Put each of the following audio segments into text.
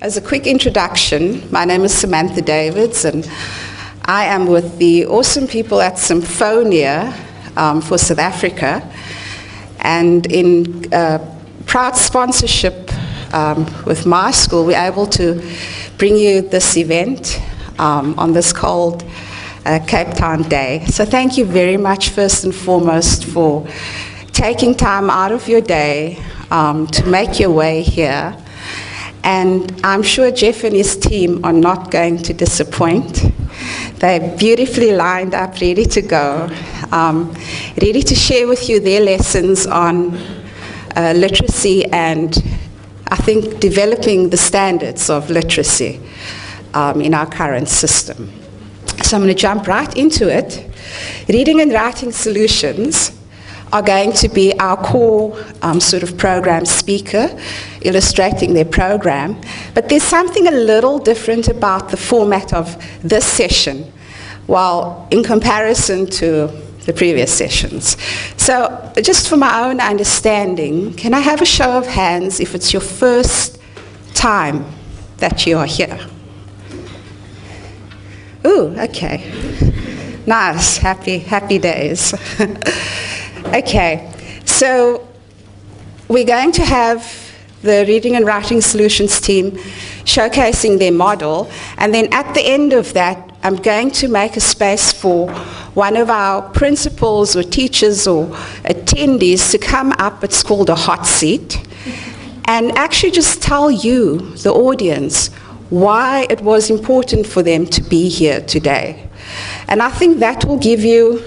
As a quick introduction, my name is Samantha Davids, and I am with the awesome people at Symphonia for South Africa. And in proud sponsorship with my school, we're able to bring you this event on this cold Cape Town day. So thank you very much, first and foremost, for taking time out of your day to make your way here. And I'm sure Jeff and his team are not going to disappoint. They're beautifully lined up, ready to go, ready to share with you their lessons on literacy and, I think, developing the standards of literacy in our current system. So I'm going to jump right into it. Reading and writing solutions are going to be our core sort of program speaker, illustrating their program. But there's something a little different about the format of this session, while in comparison to the previous sessions. So just for my own understanding, can I have a show of hands if it's your first time that you are here? Ooh, okay. Nice, happy days. Okay, so we're going to have the Reading and Writing Solutions team showcasing their model, and then at the end of that, I'm going to make a space for one of our principals or teachers or attendees to come up. It's called a hot seat, and actually just tell you, the audience, why it was important for them to be here today. And I think that will give you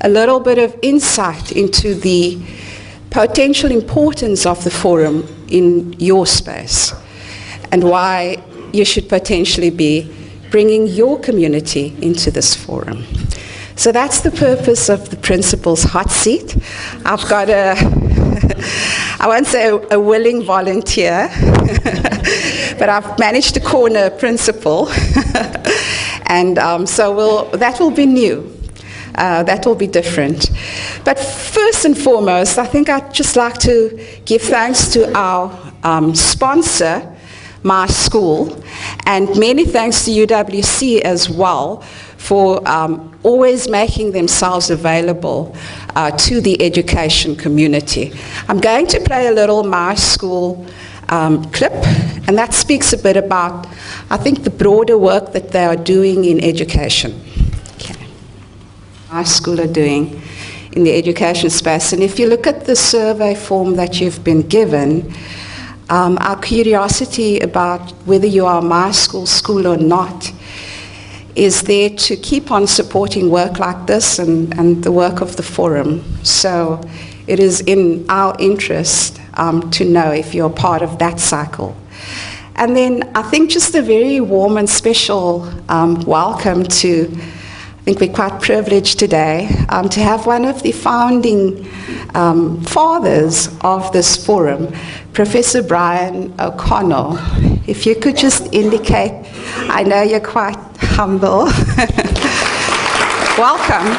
a little bit of insight into the potential importance of the forum in your space and why you should potentially be bringing your community into this forum. So that's the purpose of the principal's hot seat. I've got I won't say a willing volunteer, but I've managed to corner a principal. And so that will be new. That will be different. But first and foremost, I think I'd just like to give thanks to our sponsor, my school, and many thanks to UWC as well for always making themselves available to the education community. I'm going to play a little my school clip, and that speaks a bit about, I think, the broader work that they are doing in education. Our school are doing in the education space. And if you look at the survey form that you've been given, our curiosity about whether you are my school or not is there to keep on supporting work like this and the work of the forum. So it is in our interest to know if you're part of that cycle. And then I think just a very warm and special welcome to, I think we're quite privileged today to have one of the founding fathers of this forum, Professor Brian O'Connell. If you could just indicate, I know you're quite humble. Welcome.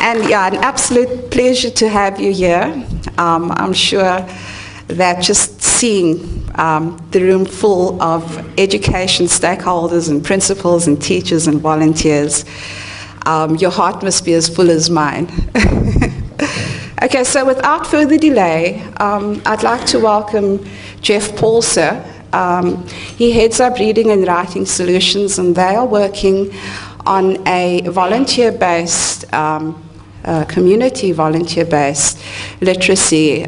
And yeah, an absolute pleasure to have you here. I'm sure that just seeing the room full of education stakeholders and principals and teachers and volunteers, your heart must be as full as mine. Okay, so without further delay, I'd like to welcome Jeff Paulser. He heads up Reading and Writing Solutions, and they are working on a volunteer-based, community volunteer-based literacy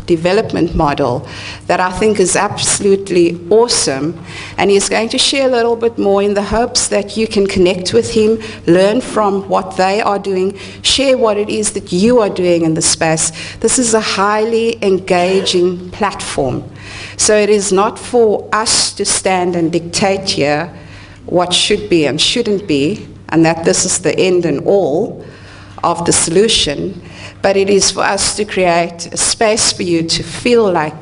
development model that I think is absolutely awesome, and he's going to share a little bit more in the hopes that you can connect with him, learn from what they are doing, share what it is that you are doing in the space. This is a highly engaging platform, so it is not for us to stand and dictate here what should be and shouldn't be, and that this is the end and all of the solution, but it is for us to create a space for you to feel like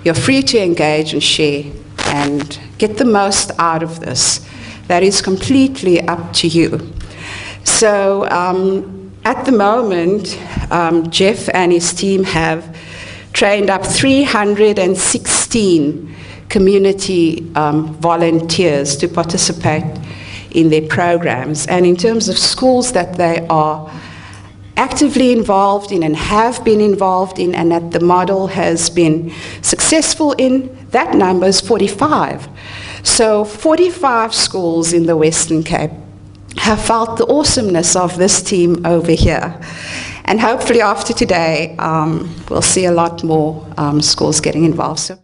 you're free to engage and share and get the most out of this. That is completely up to you. So at the moment, Jeff and his team have trained up 316 community volunteers to participate in their programs. And in terms of schools that they are actively involved in and have been involved in, and that the model has been successful in, that number is 45. So 45 schools in the Western Cape have felt the awesomeness of this team over here. And hopefully after today, we'll see a lot more schools getting involved. So